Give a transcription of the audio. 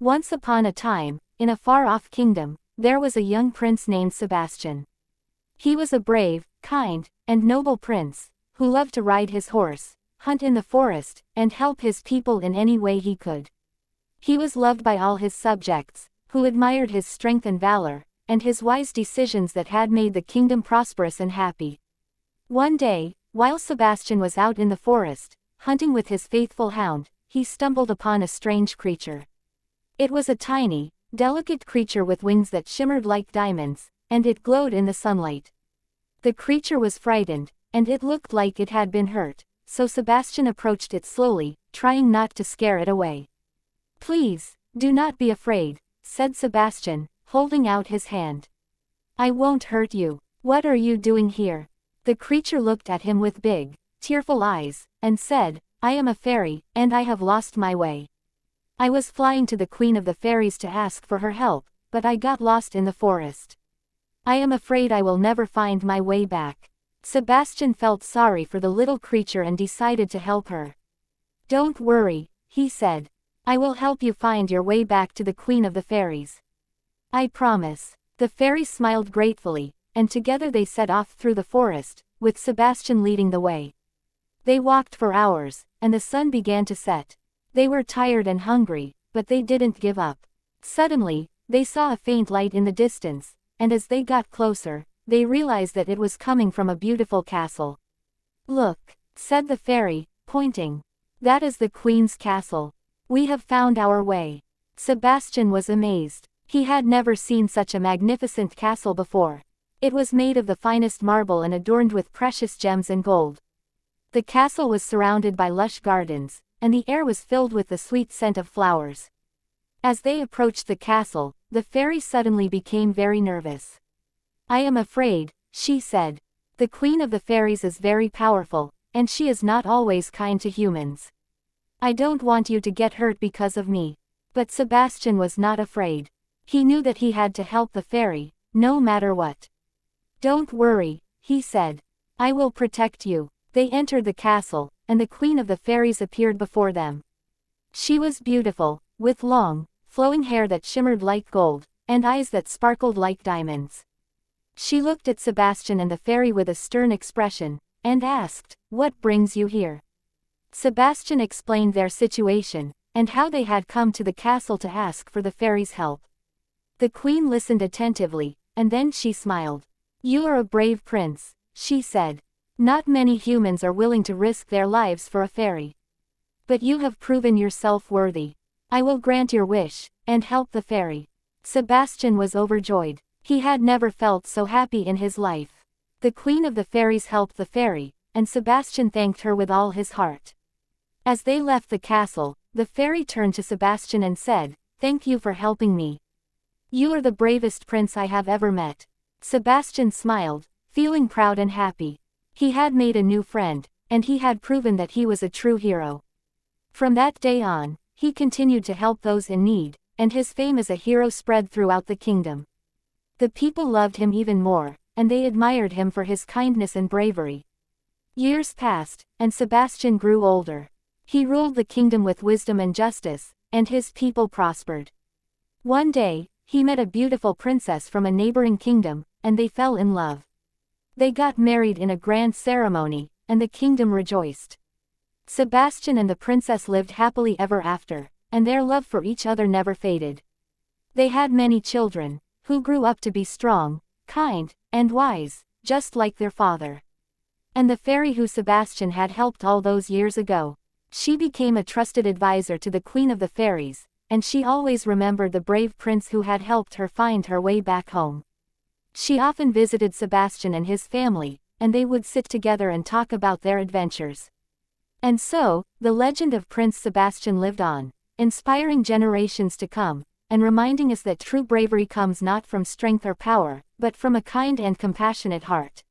Once upon a time, in a far-off kingdom, there was a young prince named Sebastian. He was a brave, kind, and noble prince, who loved to ride his horse, hunt in the forest, and help his people in any way he could. He was loved by all his subjects, who admired his strength and valor, and his wise decisions that had made the kingdom prosperous and happy. One day, while Sebastian was out in the forest, hunting with his faithful hound, he stumbled upon a strange creature. It was a tiny, delicate creature with wings that shimmered like diamonds, and it glowed in the sunlight. The creature was frightened, and it looked like it had been hurt, so Sebastian approached it slowly, trying not to scare it away. "Please, do not be afraid," said Sebastian, holding out his hand. "I won't hurt you. What are you doing here?" The creature looked at him with big, tearful eyes, and said, "I am a fairy, and I have lost my way. I was flying to the Queen of the Fairies to ask for her help, but I got lost in the forest. I am afraid I will never find my way back." Sebastian felt sorry for the little creature and decided to help her. "Don't worry," he said. "I will help you find your way back to the Queen of the Fairies. I promise." The fairy smiled gratefully, and together they set off through the forest, with Sebastian leading the way. They walked for hours, and the sun began to set. They were tired and hungry, but they didn't give up. Suddenly, they saw a faint light in the distance, and as they got closer, they realized that it was coming from a beautiful castle. "Look," said the fairy, pointing. "That is the Queen's castle. We have found our way." Sebastian was amazed. He had never seen such a magnificent castle before. It was made of the finest marble and adorned with precious gems and gold. The castle was surrounded by lush gardens, and the air was filled with the sweet scent of flowers. As they approached the castle, the fairy suddenly became very nervous. "I am afraid," she said. "The Queen of the Fairies is very powerful, and she is not always kind to humans. I don't want you to get hurt because of me." But Sebastian was not afraid. He knew that he had to help the fairy, no matter what. "Don't worry," he said. "I will protect you." They entered the castle, and the Queen of the Fairies appeared before them. She was beautiful, with long, flowing hair that shimmered like gold, and eyes that sparkled like diamonds. She looked at Sebastian and the fairy with a stern expression, and asked, "What brings you here?" Sebastian explained their situation, and how they had come to the castle to ask for the fairy's help. The queen listened attentively, and then she smiled. "You are a brave prince," she said. "Not many humans are willing to risk their lives for a fairy. But you have proven yourself worthy. I will grant your wish, and help the fairy." Sebastian was overjoyed. He had never felt so happy in his life. The Queen of the Fairies helped the fairy, and Sebastian thanked her with all his heart. As they left the castle, the fairy turned to Sebastian and said, "Thank you for helping me. You are the bravest prince I have ever met." Sebastian smiled, feeling proud and happy. He had made a new friend, and he had proven that he was a true hero. From that day on, he continued to help those in need, and his fame as a hero spread throughout the kingdom. The people loved him even more, and they admired him for his kindness and bravery. Years passed, and Sebastian grew older. He ruled the kingdom with wisdom and justice, and his people prospered. One day, he met a beautiful princess from a neighboring kingdom, and they fell in love. They got married in a grand ceremony, and the kingdom rejoiced. Sebastian and the princess lived happily ever after, and their love for each other never faded. They had many children, who grew up to be strong, kind, and wise, just like their father. And the fairy who Sebastian had helped all those years ago, she became a trusted advisor to the Queen of the Fairies, and she always remembered the brave prince who had helped her find her way back home. She often visited Sebastian and his family, and they would sit together and talk about their adventures. And so, the legend of Prince Sebastian lived on, inspiring generations to come, and reminding us that true bravery comes not from strength or power, but from a kind and compassionate heart.